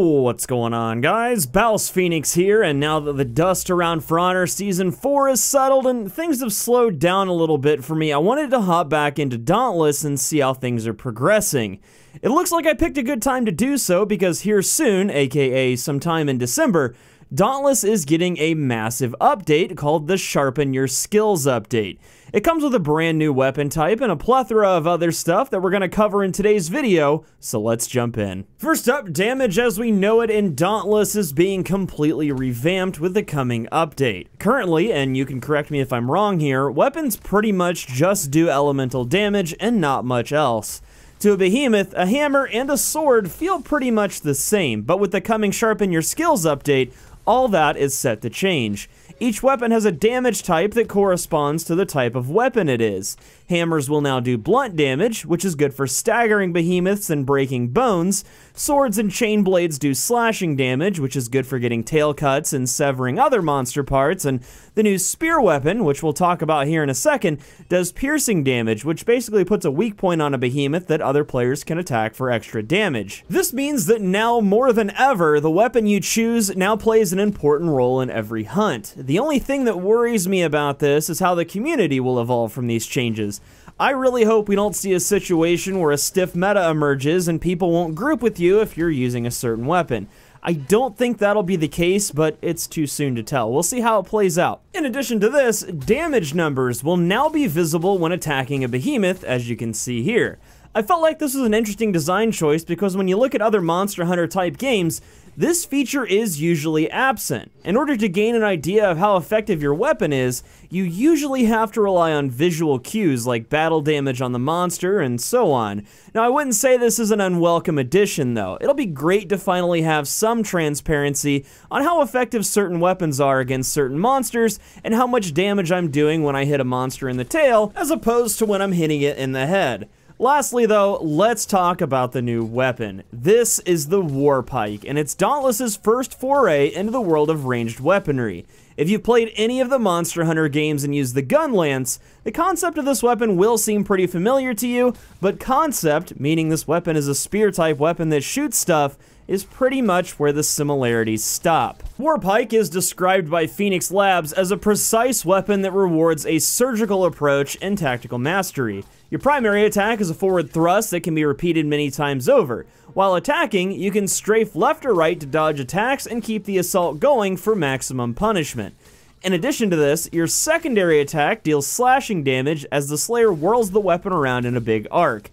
What's going on, guys? BouseFeenux here, and now that the dust around For Honor Season 4 is settled and things have slowed down a little bit for me, I wanted to hop back into Dauntless and see how things are progressing. It looks like I picked a good time to do so because here soon, aka sometime in December, Dauntless is getting a massive update called the Sharpen Your Skills update. It comes with a brand new weapon type and a plethora of other stuff that we're going to cover in today's video, so let's jump in. First up, damage as we know it in Dauntless is being completely revamped with the coming update. Currently, and you can correct me if I'm wrong here, weapons pretty much just do elemental damage and not much else. To a behemoth, a hammer and a sword feel pretty much the same, but with the coming Sharpen Your Skills update, all that is set to change. Each weapon has a damage type that corresponds to the type of weapon it is. Hammers will now do blunt damage, which is good for staggering behemoths and breaking bones. Swords and chain blades do slashing damage, which is good for getting tail cuts and severing other monster parts. And the new spear weapon, which we'll talk about here in a second, does piercing damage, which basically puts a weak point on a behemoth that other players can attack for extra damage. This means that now more than ever, the weapon you choose now plays an important role in every hunt. The only thing that worries me about this is how the community will evolve from these changes. I really hope we don't see a situation where a stiff meta emerges and people won't group with you if you're using a certain weapon. I don't think that'll be the case, but it's too soon to tell. We'll see how it plays out. In addition to this, damage numbers will now be visible when attacking a behemoth, as you can see here. I felt like this was an interesting design choice because when you look at other Monster Hunter type games, this feature is usually absent. In order to gain an idea of how effective your weapon is, you usually have to rely on visual cues like battle damage on the monster and so on. Now, I wouldn't say this is an unwelcome addition though. It'll be great to finally have some transparency on how effective certain weapons are against certain monsters and how much damage I'm doing when I hit a monster in the tail as opposed to when I'm hitting it in the head. Lastly though, let's talk about the new weapon. This is the War Pike, and it's Dauntless's first foray into the world of ranged weaponry. If you've played any of the Monster Hunter games and used the gun lance, the concept of this weapon will seem pretty familiar to you, but concept, meaning this weapon is a spear type weapon that shoots stuff, is pretty much where the similarities stop. War Pike is described by Phoenix Labs as a precise weapon that rewards a surgical approach and tactical mastery. Your primary attack is a forward thrust that can be repeated many times over. While attacking, you can strafe left or right to dodge attacks and keep the assault going for maximum punishment. In addition to this, your secondary attack deals slashing damage as the Slayer whirls the weapon around in a big arc.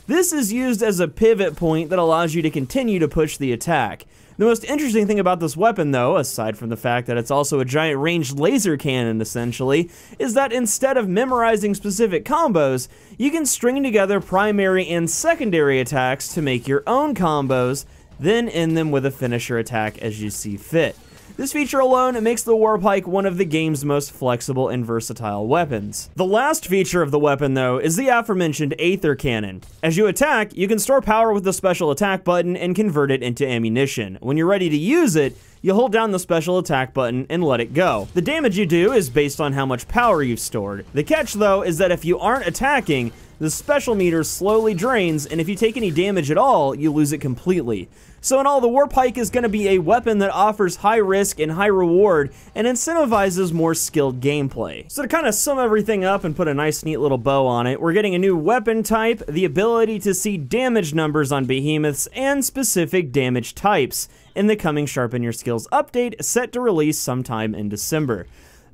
This is used as a pivot point that allows you to continue to push the attack. The most interesting thing about this weapon though, aside from the fact that it's also a giant ranged laser cannon essentially, is that instead of memorizing specific combos, you can string together primary and secondary attacks to make your own combos, then end them with a finisher attack as you see fit. This feature alone makes the War Pike one of the game's most flexible and versatile weapons. The last feature of the weapon, though, is the aforementioned Aether Cannon. As you attack, you can store power with the special attack button and convert it into ammunition. When you're ready to use it, you hold down the special attack button and let it go. The damage you do is based on how much power you've stored. The catch, though, is that if you aren't attacking, the special meter slowly drains, and if you take any damage at all, you lose it completely. So in all, the War Pike is going to be a weapon that offers high risk and high reward and incentivizes more skilled gameplay. So to kind of sum everything up and put a nice neat little bow on it, we're getting a new weapon type, the ability to see damage numbers on behemoths, and specific damage types in the coming Sharpen Your Skills update set to release sometime in December.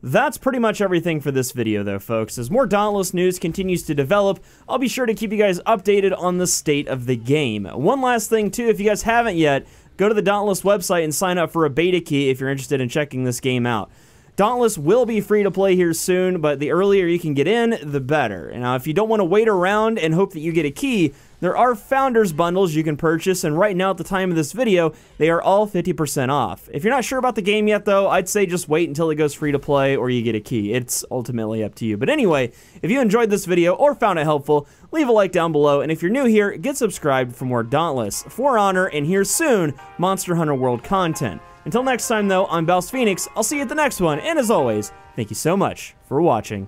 That's pretty much everything for this video though, folks. As more Dauntless news continues to develop, I'll be sure to keep you guys updated on the state of the game. One last thing too, if you guys haven't yet, go to the Dauntless website and sign up for a beta key if you're interested in checking this game out. Dauntless will be free to play here soon, but the earlier you can get in, the better. Now, if you don't want to wait around and hope that you get a key, there are Founders Bundles you can purchase, and right now at the time of this video, they are all 50% off. If you're not sure about the game yet though, I'd say just wait until it goes free to play or you get a key. It's ultimately up to you. But anyway, if you enjoyed this video or found it helpful, leave a like down below, and if you're new here, get subscribed for more Dauntless, For Honor, and here soon, Monster Hunter World content. Until next time though, I'm BouseFeenux, I'll see you at the next one, and as always, thank you so much for watching.